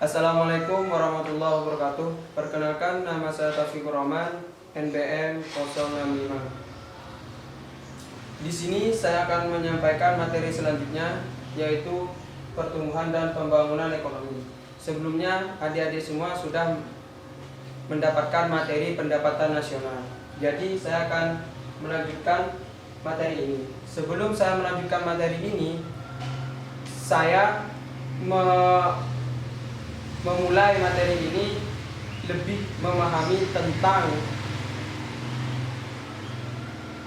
Assalamualaikum warahmatullahi wabarakatuh. Perkenalkan, nama saya Taufikur Rahman, NPM 065. Di sini saya akan menyampaikan materi selanjutnya, yaitu pertumbuhan dan pembangunan ekonomi. Sebelumnya, adik-adik semua sudah mendapatkan materi pendapatan nasional. Jadi, saya akan melanjutkan materi ini. Sebelum saya melanjutkan materi ini, saya memulai materi ini lebih memahami tentang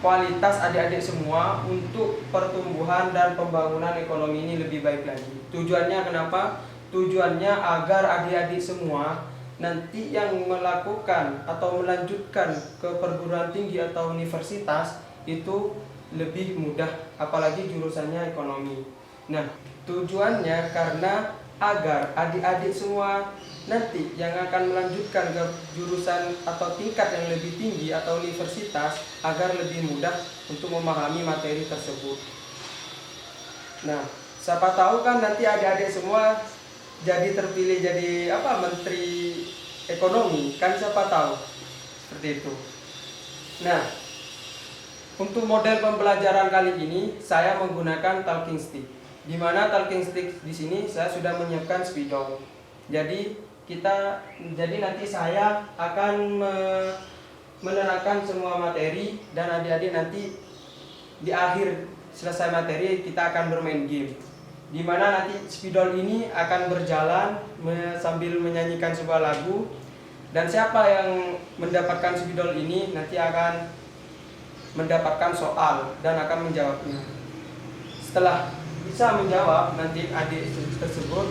kualitas adik-adik semua untuk pertumbuhan dan pembangunan ekonomi ini lebih baik lagi. Tujuannya kenapa? Tujuannya agar adik-adik semua nanti yang melakukan atau melanjutkan ke perguruan tinggi atau universitas itu lebih mudah, apalagi jurusannya ekonomi. Nah, tujuannya karena agar adik-adik semua nanti yang akan melanjutkan ke jurusan atau tingkat yang lebih tinggi atau universitas agar lebih mudah untuk memahami materi tersebut. Nah, siapa tahu kan nanti adik-adik semua jadi terpilih jadi Menteri Ekonomi, kan siapa tahu. Seperti itu. Nah, untuk model pembelajaran kali ini saya menggunakan talking stick. Di mana talking stick di sini saya sudah menyiapkan spidol. Jadi nanti saya akan menerangkan semua materi dan adik-adik nanti di akhir selesai materi kita akan bermain game. Di mana nanti spidol ini akan berjalan sambil menyanyikan sebuah lagu, dan siapa yang mendapatkan spidol ini nanti akan mendapatkan soal dan akan menjawabnya. Setelah bisa menjawab, nanti adik tersebut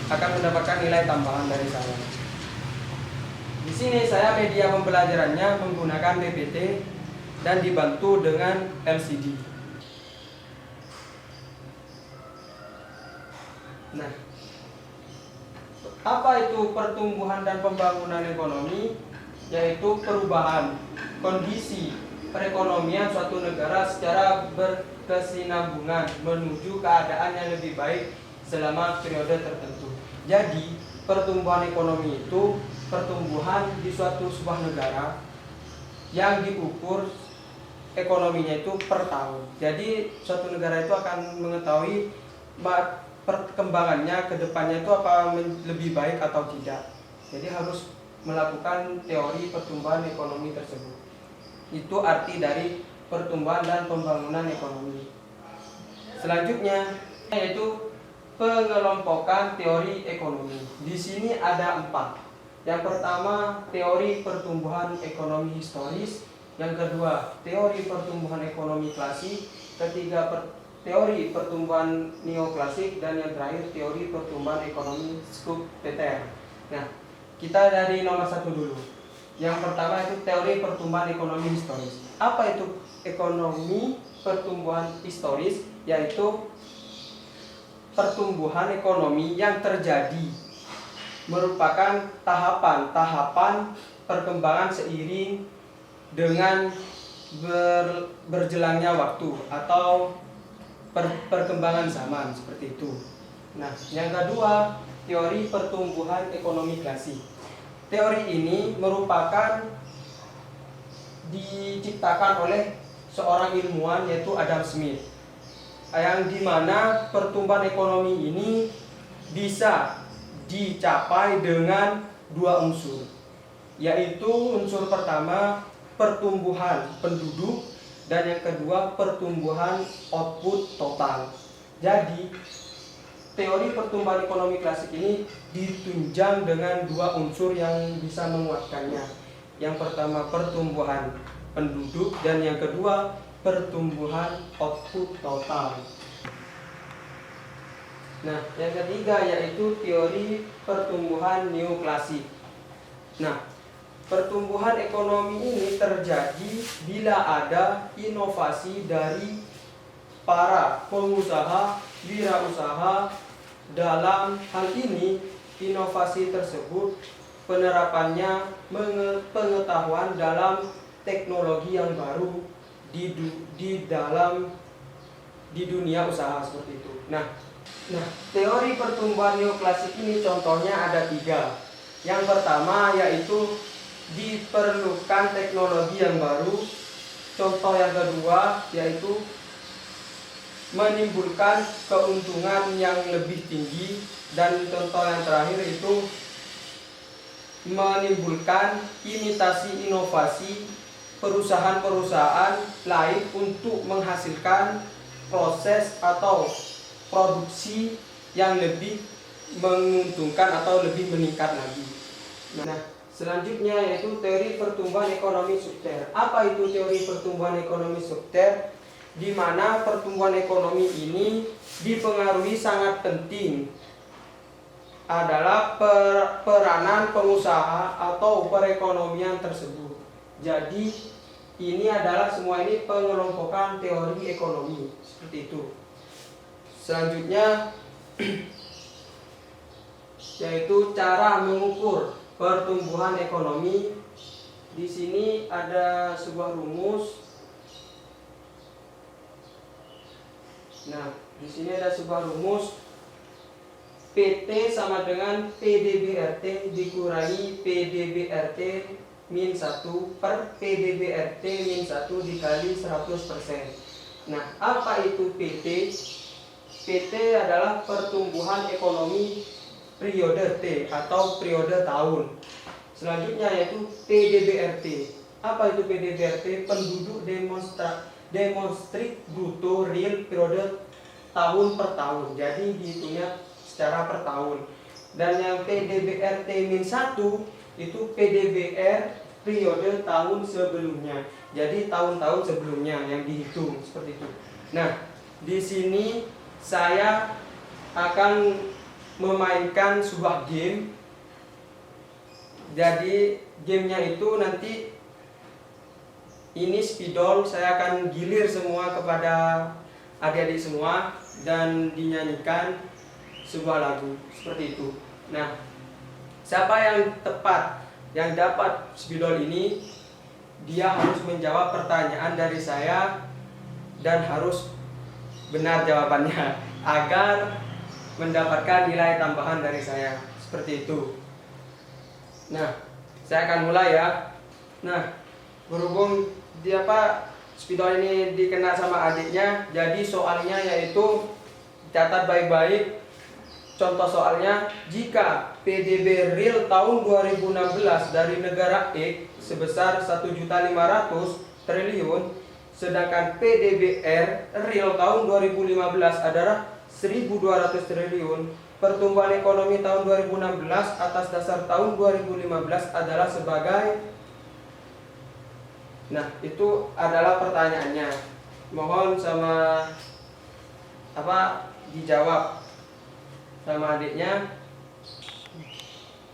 akan mendapatkan nilai tambahan dari saya. Di sini saya media pembelajarannya menggunakan PPT dan dibantu dengan LCD. Nah, apa itu pertumbuhan dan pembangunan ekonomi? Yaitu perubahan kondisi perekonomian suatu negara secara berkesinambungan menuju keadaan yang lebih baik selama periode tertentu. Jadi, pertumbuhan ekonomi itu pertumbuhan di sebuah negara yang diukur ekonominya itu per tahun. Jadi, suatu negara itu akan mengetahui perkembangannya ke depannya itu apa lebih baik atau tidak. Jadi harus melakukan teori pertumbuhan ekonomi tersebut. Itu arti dari pertumbuhan dan pembangunan ekonomi. Selanjutnya yaitu pengelompokan teori ekonomi. Di sini ada 4. Yang pertama, teori pertumbuhan ekonomi historis. Yang kedua, teori pertumbuhan ekonomi klasik. Ketiga, teori pertumbuhan neoklasik. Dan yang terakhir, teori pertumbuhan ekonomi Schumpeter. Nah, kita dari nomor 1 dulu. Yang pertama itu teori pertumbuhan ekonomi historis. Apa itu ekonomi pertumbuhan historis? Yaitu pertumbuhan ekonomi yang terjadi merupakan tahapan-tahapan perkembangan seiring dengan berjelangnya waktu atau perkembangan zaman, seperti itu. Nah, yang kedua, teori pertumbuhan ekonomi klasik. Teori ini merupakan diciptakan oleh seorang ilmuwan yaitu Adam Smith, yang dimana pertumbuhan ekonomi ini bisa dicapai dengan 2 unsur, yaitu unsur pertama pertumbuhan penduduk dan yang kedua pertumbuhan output total. Jadi teori pertumbuhan ekonomi klasik ini ditunjang dengan 2 unsur yang bisa menguatkannya. Yang pertama pertumbuhan penduduk dan yang kedua pertumbuhan output total. Nah, yang ketiga yaitu teori pertumbuhan neoklasik. Nah, pertumbuhan ekonomi ini terjadi bila ada inovasi dari para pengusaha, wirausaha. Dalam hal ini, inovasi tersebut penerapannya pengetahuan dalam teknologi yang baru di dunia usaha, seperti itu. Nah, Nah, teori pertumbuhan neoklasik ini contohnya ada 3. Yang pertama yaitu diperlukan teknologi yang baru. Contoh yang kedua yaitu menimbulkan keuntungan yang lebih tinggi. Dan contoh yang terakhir itu menimbulkan imitasi inovasi perusahaan-perusahaan lain untuk menghasilkan proses atau produksi yang lebih menguntungkan atau lebih meningkat lagi. Nah, selanjutnya yaitu teori pertumbuhan ekonomi subter. Apa itu teori pertumbuhan ekonomi subter? Di mana pertumbuhan ekonomi ini dipengaruhi sangat penting adalah peranan pengusaha atau perekonomian tersebut. Jadi ini adalah semua ini pengelompokan teori ekonomi seperti itu. Selanjutnya yaitu cara mengukur pertumbuhan ekonomi. Di sini ada sebuah rumus. Nah, di sini ada sebuah rumus. PT sama dengan PDBRT dikurangi PDBRT min 1 per PDBRT min 1 dikali 100%. Nah, apa itu PT? PT adalah pertumbuhan ekonomi periode T atau periode tahun. Selanjutnya yaitu PDBRT. Apa itu PDBRT? Penduduk demonstrik bruto real periode tahun per tahun. Jadi dihitungnya secara per tahun. Dan yang PDBRT-1 itu PDBR periode tahun sebelumnya. Jadi tahun-tahun sebelumnya yang dihitung seperti itu. Nah, di sini saya akan memainkan sebuah game. Jadi gamenya itu nanti ini spidol, saya akan gilir semua kepada adik-adik semua dan dinyanyikan sebuah lagu seperti itu. Nah, siapa yang tepat yang dapat spidol ini, dia harus menjawab pertanyaan dari saya dan harus benar jawabannya agar mendapatkan nilai tambahan dari saya seperti itu. Nah, saya akan mulai ya. Nah, berhubung spidol ini dikena sama adiknya, jadi soalnya yaitu catat baik-baik. Contoh soalnya, jika PDB real tahun 2016 dari negara X sebesar 1.500 triliun, sedangkan PDBR real tahun 2015 adalah 1.200 triliun, pertumbuhan ekonomi tahun 2016 atas dasar tahun 2015 adalah sebagai. Nah, itu adalah pertanyaannya. Mohon dijawab sama adiknya.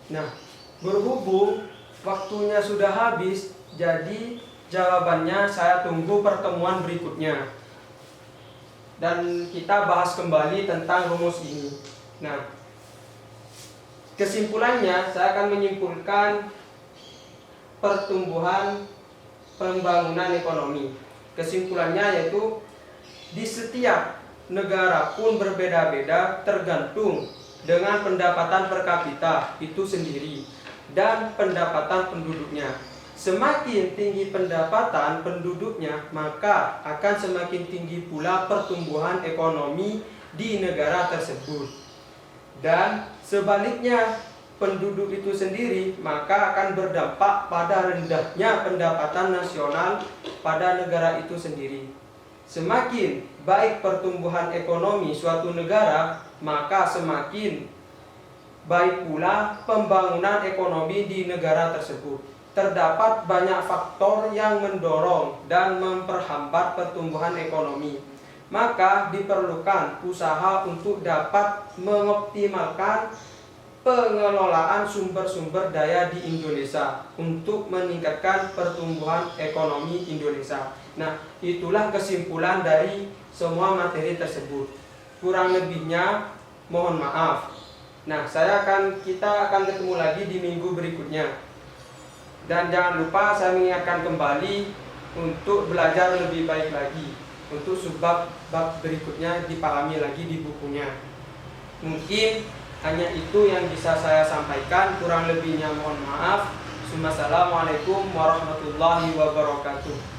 Nah, berhubung waktunya sudah habis, jadi jawabannya saya tunggu pertemuan berikutnya. Dan kita bahas kembali tentang rumus ini. Nah, kesimpulannya saya akan menyimpulkan pertumbuhan pembangunan ekonomi. Kesimpulannya yaitu di setiap negara pun berbeda-beda tergantung dengan pendapatan per kapita itu sendiri dan pendapatan penduduknya. Semakin tinggi pendapatan penduduknya, maka akan semakin tinggi pula pertumbuhan ekonomi di negara tersebut. Dan sebaliknya, penduduk itu sendiri maka akan berdampak pada rendahnya pendapatan nasional pada negara itu sendiri. Semakin baik pertumbuhan ekonomi suatu negara, maka semakin baik pula pembangunan ekonomi di negara tersebut. Terdapat banyak faktor yang mendorong dan memperhambat pertumbuhan ekonomi. Maka diperlukan usaha untuk dapat mengoptimalkan pengelolaan sumber-sumber daya di Indonesia untuk meningkatkan pertumbuhan ekonomi Indonesia. Nah, itulah kesimpulan dari semua materi tersebut. Kurang lebihnya mohon maaf. Nah, kita akan ketemu lagi di minggu berikutnya. Dan jangan lupa saya mengingatkan kembali untuk belajar lebih baik lagi, untuk subbab berikutnya dipahami lagi di bukunya. Mungkin hanya itu yang bisa saya sampaikan, kurang lebihnya mohon maaf. Wassalamualaikum warahmatullahi wabarakatuh.